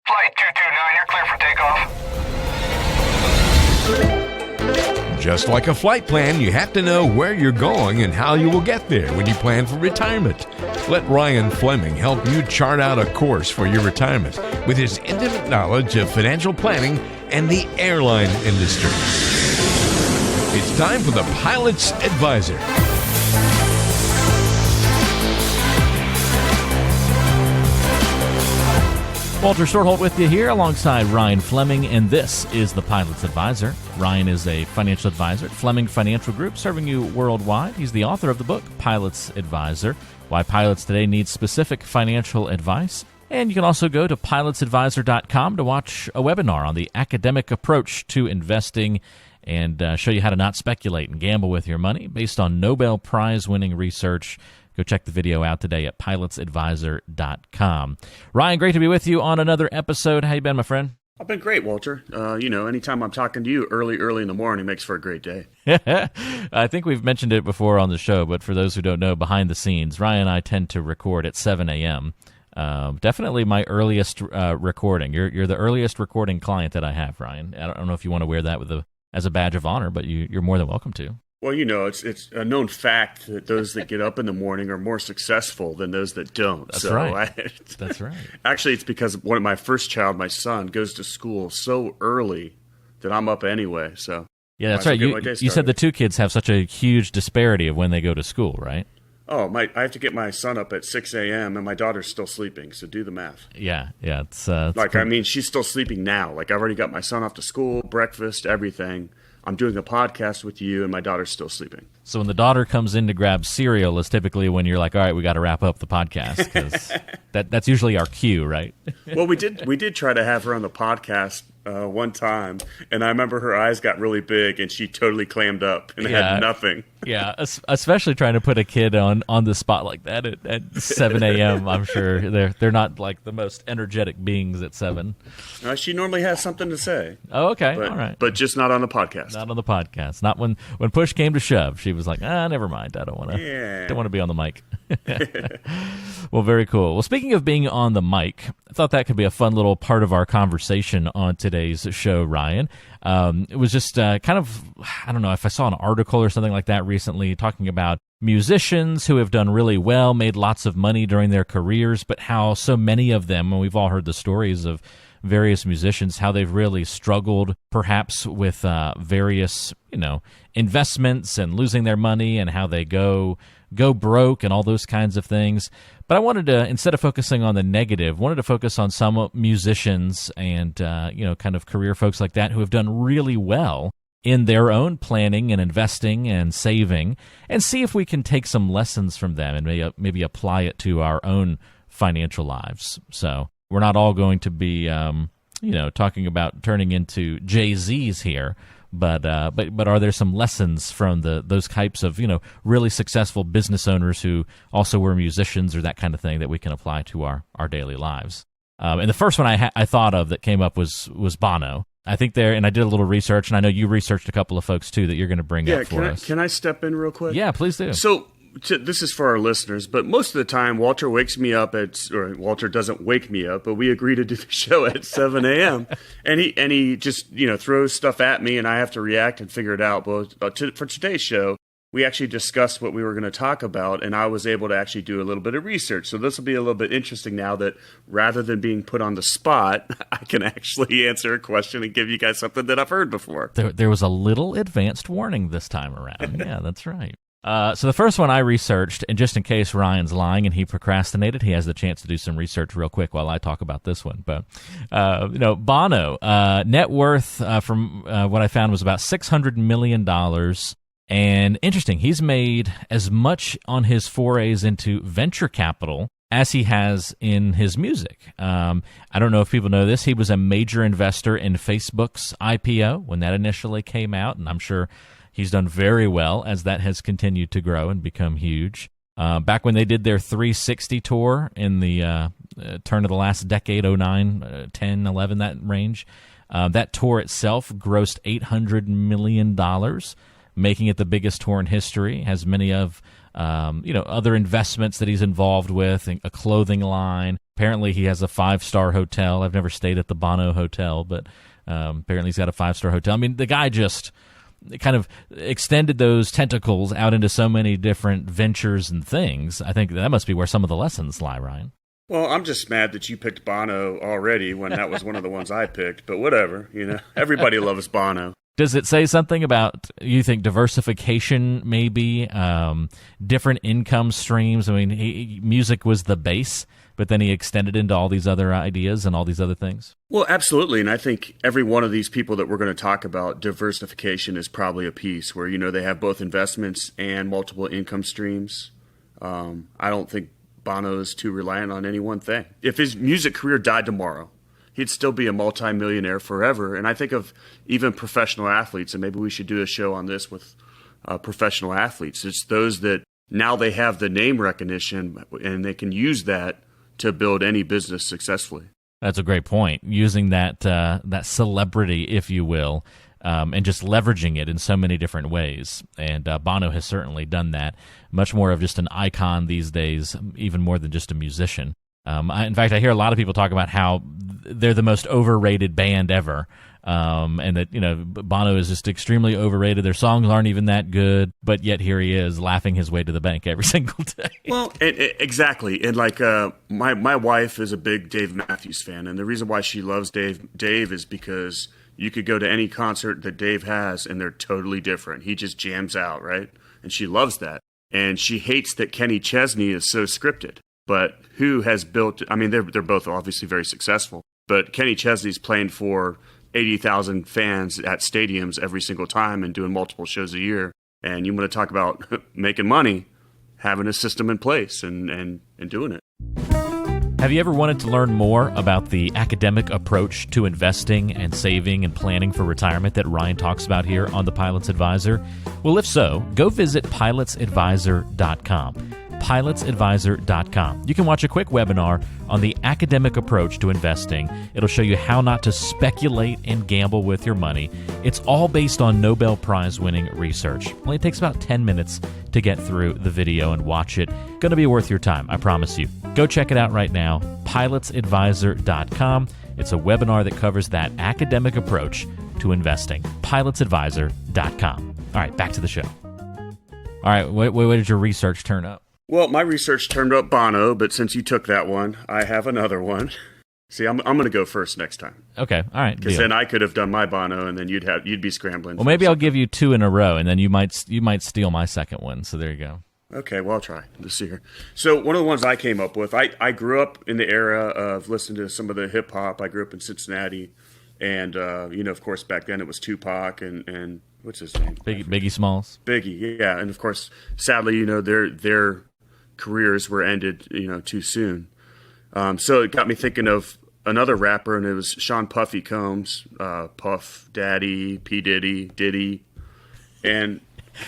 Flight 229, you're clear for takeoff. Just like a flight plan, you have to know where you're going and how you will get there when you plan for retirement. Let Ryan Fleming help you chart out a course for your retirement with his intimate knowledge of financial planning and the airline industry. It's time for the Pilot's Advisor. Walter Storholt with you here alongside Ryan Fleming, and this is the Pilot's Advisor. Ryan is a financial advisor at Fleming Financial Group, serving you worldwide. He's the author of the book, Pilot's Advisor, Why Pilots Today Need Specific Financial Advice. And you can also go to pilotsadvisor.com to watch a webinar on the academic approach to investing and show you how to not speculate and gamble with your money based on Nobel Prize-winning research. Go check the video out today at pilotsadvisor.com. Ryan, great to be with you on another episode. How you been, my friend? I've been great, Walter. Anytime I'm talking to you early in the morning makes for a great day. I think we've mentioned it before on the show, but for those who don't know, behind the scenes, Ryan and I tend to record at 7 a.m. Definitely my earliest recording. You're the earliest recording client that I have, Ryan. I don't know if you want to wear that as a badge of honor, but you're more than welcome to. Well, it's a known fact that those that get up in the morning are more successful than those that don't. That's right. That's right. Actually, it's because my first child, my son, goes to school so early that I'm up anyway. So yeah, that's right. You said the two kids have such a huge disparity of when they go to school, right? Oh, I have to get my son up at 6 a.m. and my daughter's still sleeping. So do the math. Yeah. It's she's still sleeping now. Like, I've already got my son off to school, breakfast, everything. I'm doing a podcast with you, and my daughter's still sleeping. So when the daughter comes in to grab cereal is typically when you're like, all right, we got to wrap up the podcast, because that's usually our cue, right? Well, we did try to have her on the podcast one time, and I remember her eyes got really big, and she totally clammed up and had nothing. Yeah, especially trying to put a kid on the spot like that at 7 a.m. I'm sure they're not like the most energetic beings at 7. She normally has something to say. Oh, okay, all right. But just not on the podcast. Not on the podcast. Not when push came to shove. She was like, never mind. I don't want to be on the mic. Well, very cool. Well, speaking of being on the mic, I thought that could be a fun little part of our conversation on today's show, Ryan. It was just kind of, I don't know if I saw an article or something like that recently talking about musicians who have done really well, made lots of money during their careers, but how so many of them, and we've all heard the stories of various musicians, how they've really struggled perhaps with various, investments and losing their money, and how they go broke and all those kinds of things. But I wanted to, instead of focusing on the negative, wanted to focus on some musicians and, kind of career folks like that who have done really well in their own planning and investing and saving, and see if we can take some lessons from them and maybe apply it to our own financial lives. So we're not all going to be, talking about turning into Jay-Z's here. But are there some lessons from those types of really successful business owners who also were musicians or that kind of thing that we can apply to our daily lives? And the first one I thought of that came up was Bono. I think and I did a little research, and I know you researched a couple of folks too that you're going to bring up for us. Can I step in real quick? Yeah, please do. So this is for our listeners, but most of the time Walter wakes me up or Walter doesn't wake me up, but we agree to do the show at 7 a.m. and he just throws stuff at me, and I have to react and figure it out. But for today's show, we actually discussed what we were going to talk about, and I was able to actually do a little bit of research. So this will be a little bit interesting now that rather than being put on the spot, I can actually answer a question and give you guys something that I've heard before. There was a little advanced warning this time around. Yeah, that's right. So the first one I researched, and just in case Ryan's lying and he procrastinated, he has the chance to do some research real quick while I talk about this one. But, Bono, net worth from what I found was about $600 million. And interesting, he's made as much on his forays into venture capital as he has in his music. I don't know if people know this. He was a major investor in Facebook's IPO when that initially came out, and I'm sure he's done very well as that has continued to grow and become huge. Back when they did their 360 tour in the turn of the last decade, 09, 10, 11, that range, that tour itself grossed $800 million, making it the biggest tour in history, has many of other investments that he's involved with, a clothing line. Apparently, he has a 5-star hotel. I've never stayed at the Bono Hotel, but apparently he's got a 5-star hotel. I mean, the guy just kind of extended those tentacles out into so many different ventures and things. I think that must be where some of the lessons lie, Ryan. Well, I'm just mad that you picked Bono already when that was one of the ones I picked, but whatever, everybody loves Bono. Does it say something about, you think, diversification maybe, different income streams? I mean, music was the base, but then he extended into all these other ideas and all these other things? Well, absolutely, and I think every one of these people that we're going to talk about, diversification is probably a piece where, they have both investments and multiple income streams. I don't think Bono is too reliant on any one thing. If his music career died tomorrow, he'd still be a multimillionaire forever. And I think of even professional athletes, and maybe we should do a show on this with professional athletes. It's those that now they have the name recognition and they can use that to build any business successfully. That's a great point. Using that celebrity, if you will, and just leveraging it in so many different ways. And Bono has certainly done that. Much more of just an icon these days, even more than just a musician. In fact, I hear a lot of people talk about how they're the most overrated band ever, and that Bono is just extremely overrated. Their songs aren't even that good, but yet here he is laughing his way to the bank every single day. Well, exactly, and like my wife is a big Dave Matthews fan, and the reason why she loves Dave is because you could go to any concert that Dave has, and they're totally different. He just jams out, right? And she loves that, and she hates that Kenny Chesney is so scripted. But who has built? I mean, they're both obviously very successful. But Kenny Chesney's playing for 80,000 fans at stadiums every single time and doing multiple shows a year. And you want to talk about making money, having a system in place and doing it. Have you ever wanted to learn more about the academic approach to investing and saving and planning for retirement that Ryan talks about here on The Pilot's Advisor? Well, if so, go visit pilotsadvisor.com. pilotsadvisor.com. You can watch a quick webinar on the academic approach to investing. It'll show you how not to speculate and gamble with your money. It's all based on Nobel Prize winning research. Only takes about 10 minutes to get through the video and watch it. Going to be worth your time, I promise you. Go check it out right now, pilotsadvisor.com. It's a webinar that covers that academic approach to investing. pilotsadvisor.com. All right, back to the show. All right, what did your research turn up? Well, my research turned up Bono, but since you took that one, I have another one. See, I'm going to go first next time. Okay, all right. Because then I could have done my Bono, and then you'd be scrambling. Well, maybe I'll give you two in a row, and then you might steal my second one. So there you go. Okay, well, I'll try this year. So one of the ones I came up with, I grew up in the era of listening to some of the hip hop. I grew up in Cincinnati, and of course, back then it was Tupac and what's his name? Biggie Smalls. Biggie, yeah, and of course, sadly, their careers were ended, too soon. So it got me thinking of another rapper, and it was Sean Puffy Combs, Puff Daddy, P Diddy, and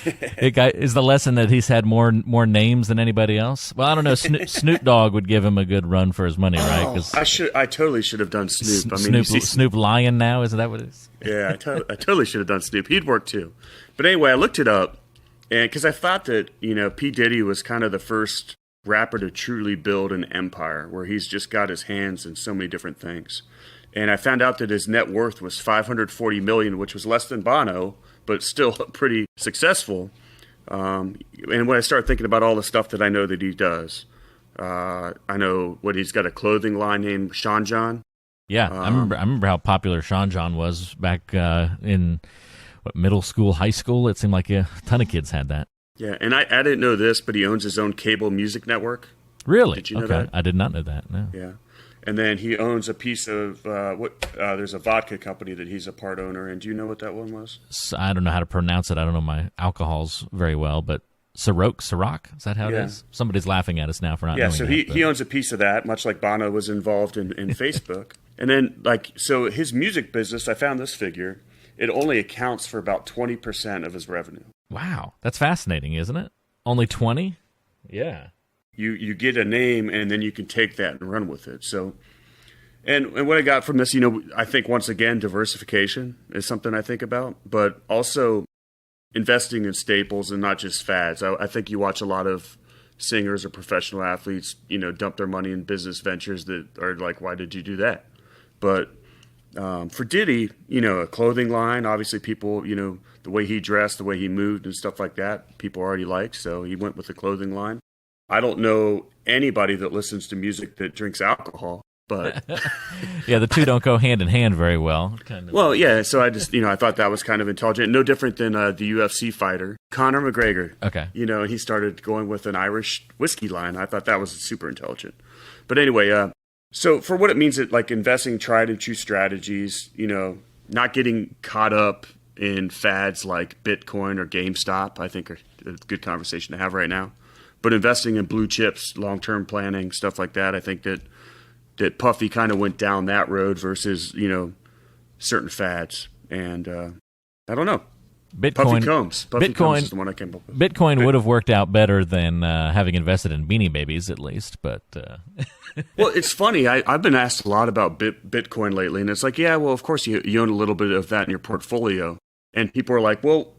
is the lesson that he's had more names than anybody else? Well, I don't know. Snoop Dogg would give him a good run for his money, right? Cause I totally should have done Snoop. Snoop Lion now, is that what it is? Yeah, I totally should have done Snoop. He'd work too. But anyway, I looked it up. And because I thought that, P. Diddy was kind of the first rapper to truly build an empire where he's just got his hands in so many different things. And I found out that his net worth was $540 million, which was less than Bono, but still pretty successful. And when I started thinking about all the stuff that I know that he does, I know he's got a clothing line named Sean John. Yeah, I remember how popular Sean John was back in middle school, high school. It seemed like a ton of kids had that. Yeah, and I didn't know this, but he owns his own cable music network. Really? Did you know that? I did not know that, no. Yeah. And then he owns a piece of, there's a vodka company that he's a part owner, and do you know what that one was? I don't know how to pronounce it. I don't know my alcohols very well, but Ciroc? Is that how it is? Somebody's laughing at us now for not knowing so that. he owns a piece of that, much like Bono was involved in Facebook. And then, so his music business, I found this figure, it only accounts for about 20% of his revenue. Wow. That's fascinating, isn't it? Only 20? Yeah. You get a name, and then you can take that and run with it. So, and what I got from this, I think once again, diversification is something I think about, but also investing in staples and not just fads. I think you watch a lot of singers or professional athletes, dump their money in business ventures that are like, why did you do that? But for Diddy, a clothing line, obviously people, the way he dressed, the way he moved and stuff like that, people already liked. So he went with the clothing line. I don't know anybody that listens to music that drinks alcohol, but yeah, the two don't go hand in hand very well. Well, yeah. So I just, I thought that was kind of intelligent. No different than the UFC fighter, Conor McGregor. Okay. And he started going with an Irish whiskey line. I thought that was super intelligent. But anyway, so for what it means that like investing tried and true strategies, not getting caught up in fads like Bitcoin or GameStop, I think are a good conversation to have right now. But investing in blue chips, long-term planning, stuff like that, I think that Puffy kind of went down that road versus, certain fads. And I don't know. Puffy Combs is the one I came up with. Bitcoin would have worked out better than having invested in Beanie Babies, at least. But well, it's funny. I've been asked a lot about Bitcoin lately, and it's like, yeah, well, of course you own a little bit of that in your portfolio. And people are like, well,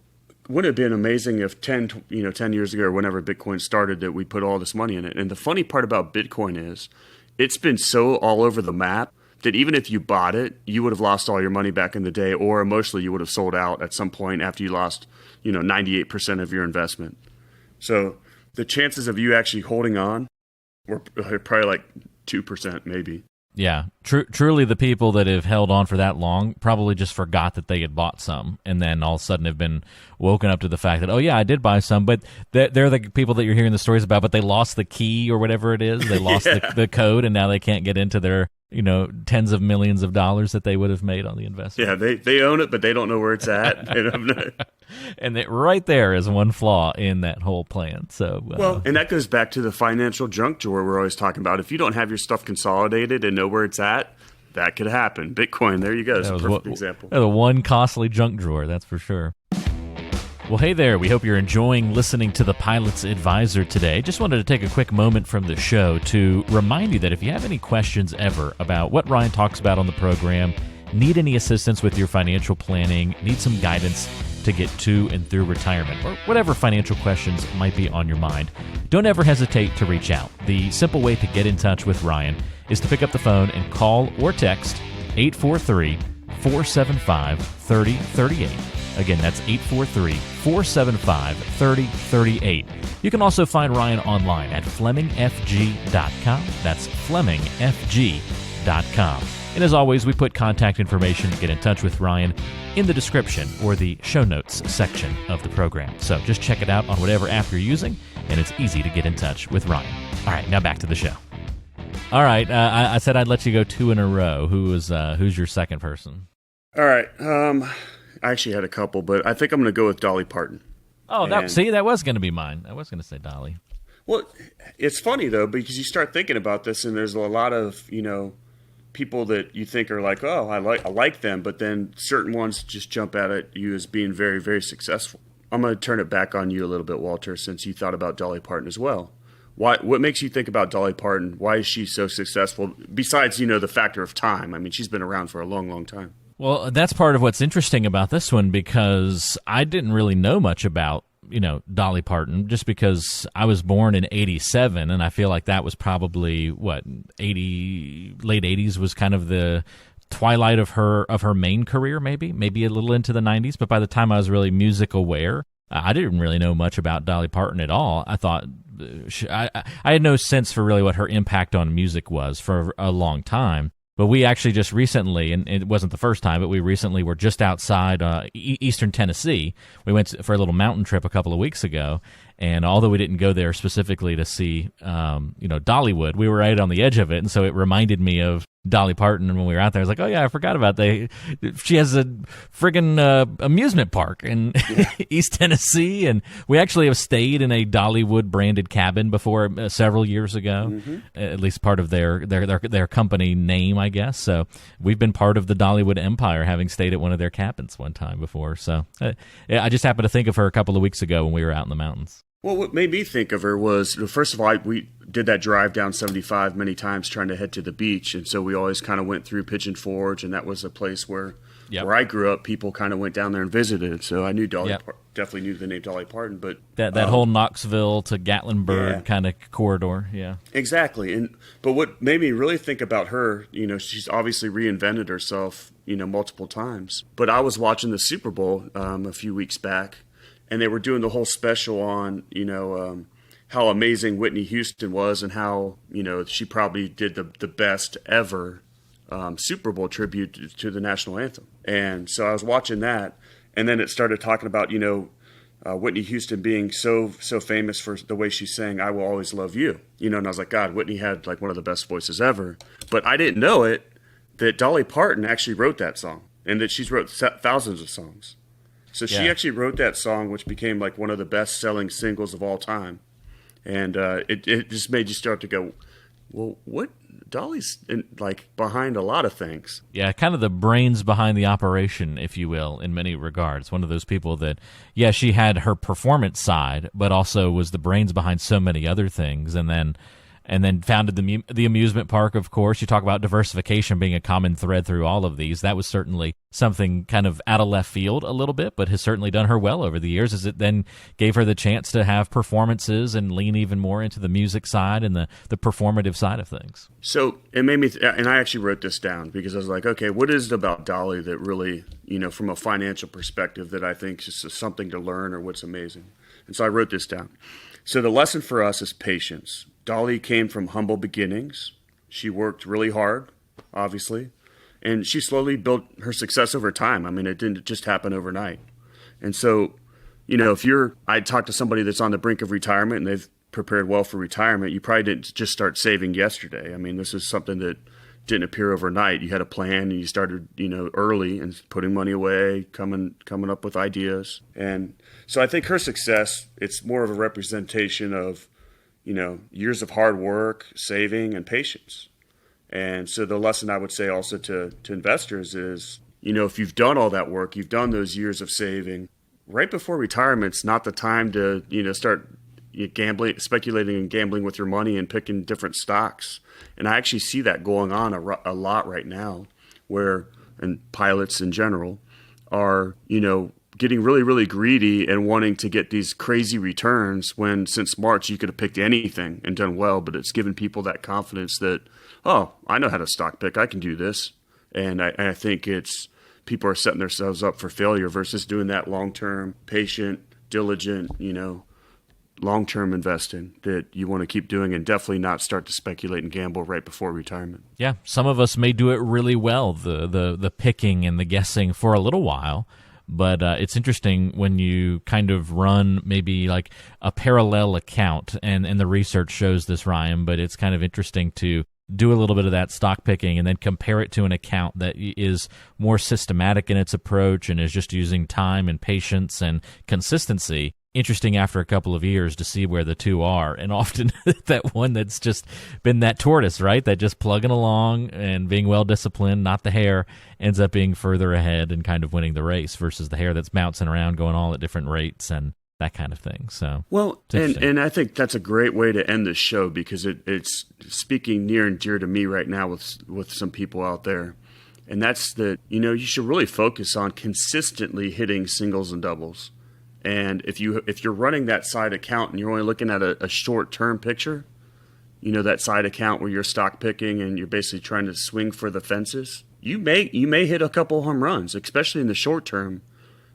wouldn't it have been amazing if 10 years ago or whenever Bitcoin started that we put all this money in it? And the funny part about Bitcoin is it's been so all over the map that even if you bought it, you would have lost all your money back in the day, or emotionally you would have sold out at some point after you lost, 98% of your investment. So the chances of you actually holding on were probably like 2% maybe. Yeah, truly the people that have held on for that long probably just forgot that they had bought some, and then all of a sudden have been woken up to the fact that, oh yeah, I did buy some, but they're the people that you're hearing the stories about, but they lost the key or whatever it is. They lost the code, and now they can't get into their tens of millions of dollars that they would have made on the investment. Yeah, they own it, but they don't know where it's at. And right there is one flaw in that whole plan. So well, and that goes back to the financial junk drawer we're always talking about. If you don't have your stuff consolidated and know where it's at, that could happen. Bitcoin, there you go. That's a perfect example. The one costly junk drawer, that's for sure. Well, hey there. We hope you're enjoying listening to the Pilot's Advisor today. Just wanted to take a quick moment from the show to remind you that if you have any questions ever about what Ryan talks about on the program, need any assistance with your financial planning, need some guidance to get to and through retirement, or whatever financial questions might be on your mind, don't ever hesitate to reach out. The simple way to get in touch with Ryan is to pick up the phone and call or text 843-475-3038. Again, that's 843-475-3038. You can also find Ryan online at FlemingFG.com. That's FlemingFG.com. And as always, we put contact information to get in touch with Ryan in the description or the show notes section of the program. So just check it out on whatever app you're using, and it's easy to get in touch with Ryan. All right, now back to the show. All right, I said I'd let you go two in a row. Who's your second person? All right, I actually had a couple, but I think I'm going to go with Dolly Parton. Oh, that was going to be mine. I was going to say Dolly. Well, it's funny, though, because you start thinking about this, and there's a lot of, people that you think are like, oh, I like them, but then certain ones just jump out at you as being very, very successful. I'm going to turn it back on you a little bit, Walter, since you thought about Dolly Parton as well. What makes you think about Dolly Parton? Why is she so successful? Besides, the factor of time. I mean, she's been around for a long, long time. Well, that's part of what's interesting about this one, because I didn't really know much about Dolly Parton, just because I was born in 87, and I feel like that was probably late 80s was kind of the twilight of her main career, maybe a little into the 90s. But by the time I was really music aware, I didn't really know much about Dolly Parton at all. I thought I had no sense for really what her impact on music was for a long time. But we actually just recently, and it wasn't the first time, but we recently were just outside eastern Tennessee. We went for a little mountain trip a couple of weeks ago, and although we didn't go there specifically to see, Dollywood, we were right on the edge of it, and so it reminded me of Dolly Parton. And when we were out there, I was like, oh yeah, I forgot about that. She has a friggin' amusement park in East Tennessee, and we actually have stayed in a Dollywood branded cabin before several years ago, at least part of their company name, I guess. So we've been part of the Dollywood empire, having stayed at one of their cabins one time before. So I just happened to think of her a couple of weeks ago when we were out in the mountains. Well, what made me think of her was, first of all, we did that drive down 75 many times trying to head to the beach. And so we always kind of went through Pigeon Forge, and that was a place where I grew up. People kind of went down there and visited. So I knew definitely knew the name Dolly Parton. But that whole Knoxville to Gatlinburg kind of corridor, Exactly. But what made me really think about her, she's obviously reinvented herself, multiple times. But I was watching the Super Bowl a few weeks back, and they were doing the whole special on, how amazing Whitney Houston was and how, she probably did the best ever Super Bowl tribute to the national anthem. And so I was watching that, and then it started talking about, Whitney Houston being so famous for the way she sang "I Will Always Love You," and I was like, God, Whitney had like one of the best voices ever. But I didn't know that Dolly Parton actually wrote that song, and that she's wrote thousands of songs. So she actually wrote that song, which became like one of the best-selling singles of all time. And it just made you start to go, well, what? Dolly's behind a lot of things. Yeah, kind of the brains behind the operation, if you will, in many regards. One of those people that, she had her performance side, but also was the brains behind so many other things. And then founded the amusement park, of course. You talk about diversification being a common thread through all of these. That was certainly something kind of out of left field a little bit, but has certainly done her well over the years, as it then gave her the chance to have performances and lean even more into the music side and the performative side of things. So it made me, and I actually wrote this down because I was like, okay, what is it about Dolly that really, from a financial perspective, that I think is just something to learn, or what's amazing? And so I wrote this down. So the lesson for us is patience. Dolly came from humble beginnings. She worked really hard, obviously, and she slowly built her success over time. I mean, it didn't just happen overnight. And so, I talked to somebody that's on the brink of retirement and they've prepared well for retirement, you probably didn't just start saving yesterday. I mean, this is something that didn't appear overnight. You had a plan, and you started, early and putting money away, coming up with ideas. And so I think her success, it's more of a representation of, years of hard work, saving, and patience. And so the lesson I would say also to investors is, if you've done all that work, you've done those years of saving, right before retirement's not the time to, start gambling, speculating and gambling with your money and picking different stocks. And I actually see that going on a lot right now, and pilots in general are, getting really, really greedy and wanting to get these crazy returns when since March you could have picked anything and done well, but it's given people that confidence that, oh, I know how to stock pick, I can do this. And I think it's people are setting themselves up for failure versus doing that long-term, patient, diligent, long-term investing that you want to keep doing, and definitely not start to speculate and gamble right before retirement. Yeah, some of us may do it really well, the picking and the guessing for a little while. But it's interesting when you kind of run maybe like a parallel account, and the research shows this, Ryan, but it's kind of interesting to do a little bit of that stock picking and then compare it to an account that is more systematic in its approach and is just using time and patience and consistency. Interesting after a couple of years to see where the two are. And often that one that's just been that tortoise, right? That just plugging along and being well-disciplined, not the hare, ends up being further ahead and kind of winning the race versus the hare that's bouncing around going all at different rates and that kind of thing. So, well, and I think that's a great way to end this show because it's speaking near and dear to me right now with some people out there. And that's that, you should really focus on consistently hitting singles and doubles. And if you're running that side account and you're only looking at a short-term picture, that side account where you're stock picking and you're basically trying to swing for the fences, you may hit a couple home runs, especially in the short term.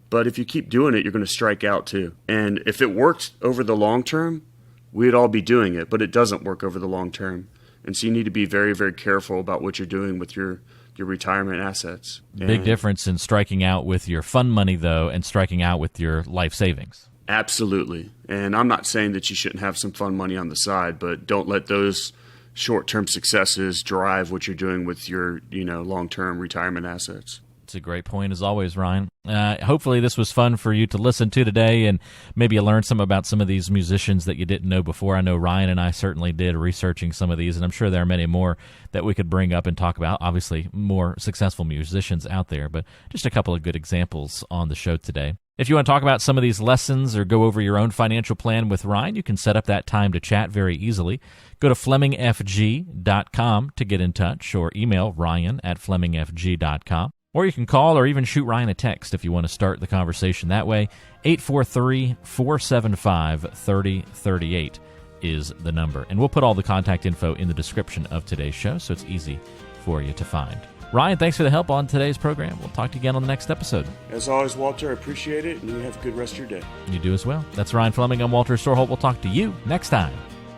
But if you keep doing it, you're going to strike out too. And if it works over the long term, we'd all be doing it. But it doesn't work over the long term. And so you need to be very, very careful about what you're doing with your retirement assets. Big difference in striking out with your fund money, though, and striking out with your life savings. Absolutely. And I'm not saying that you shouldn't have some fund money on the side, but don't let those short-term successes drive what you're doing with your, long-term retirement assets. It's a great point, as always, Ryan. Hopefully this was fun for you to listen to today, and maybe you learned some about some of these musicians that you didn't know before. I know Ryan and I certainly did, researching some of these, and I'm sure there are many more that we could bring up and talk about. Obviously, more successful musicians out there, but just a couple of good examples on the show today. If you want to talk about some of these lessons or go over your own financial plan with Ryan, you can set up that time to chat very easily. Go to FlemingFG.com to get in touch, or email Ryan at FlemingFG.com. Or you can call or even shoot Ryan a text if you want to start the conversation that way. 843-475-3038 is the number. And we'll put all the contact info in the description of today's show, so it's easy for you to find. Ryan, thanks for the help on today's program. We'll talk to you again on the next episode. As always, Walter, I appreciate it, and you have a good rest of your day. You do as well. That's Ryan Fleming. I'm Walter Storholt. We'll talk to you next time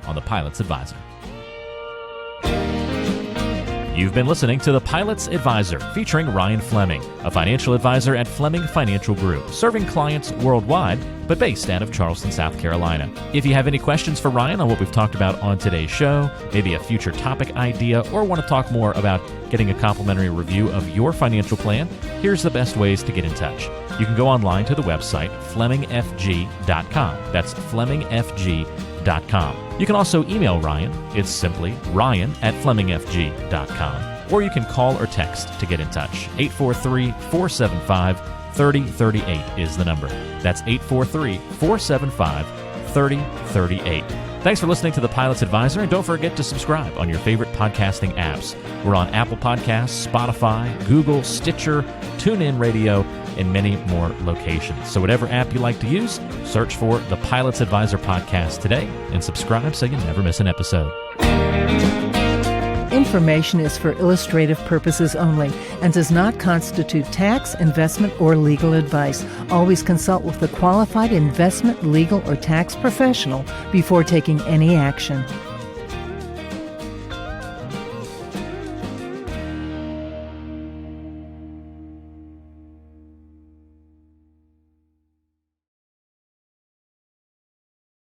on The Pilot's Advisor. You've been listening to The Pilot's Advisor, featuring Ryan Fleming, a financial advisor at Fleming Financial Group, serving clients worldwide, but based out of Charleston, South Carolina. If you have any questions for Ryan on what we've talked about on today's show, maybe a future topic idea, or want to talk more about getting a complimentary review of your financial plan, here's the best ways to get in touch. You can go online to the website, FlemingFG.com. That's FlemingFG.com. You can also email Ryan. It's simply Ryan at FlemingFG.com. Or you can call or text to get in touch. 843-475-3038 is the number. That's 843-475-3038. Thanks for listening to The Pilot's Advisor, and don't forget to subscribe on your favorite podcasting apps. We're on Apple Podcasts, Spotify, Google, Stitcher, TuneIn Radio, and many more locations. So whatever app you like to use, search for The Pilot's Advisor podcast today and subscribe so you never miss an episode. Information is for illustrative purposes only and does not constitute tax, investment, or legal advice. Always consult with a qualified investment, legal, or tax professional before taking any action.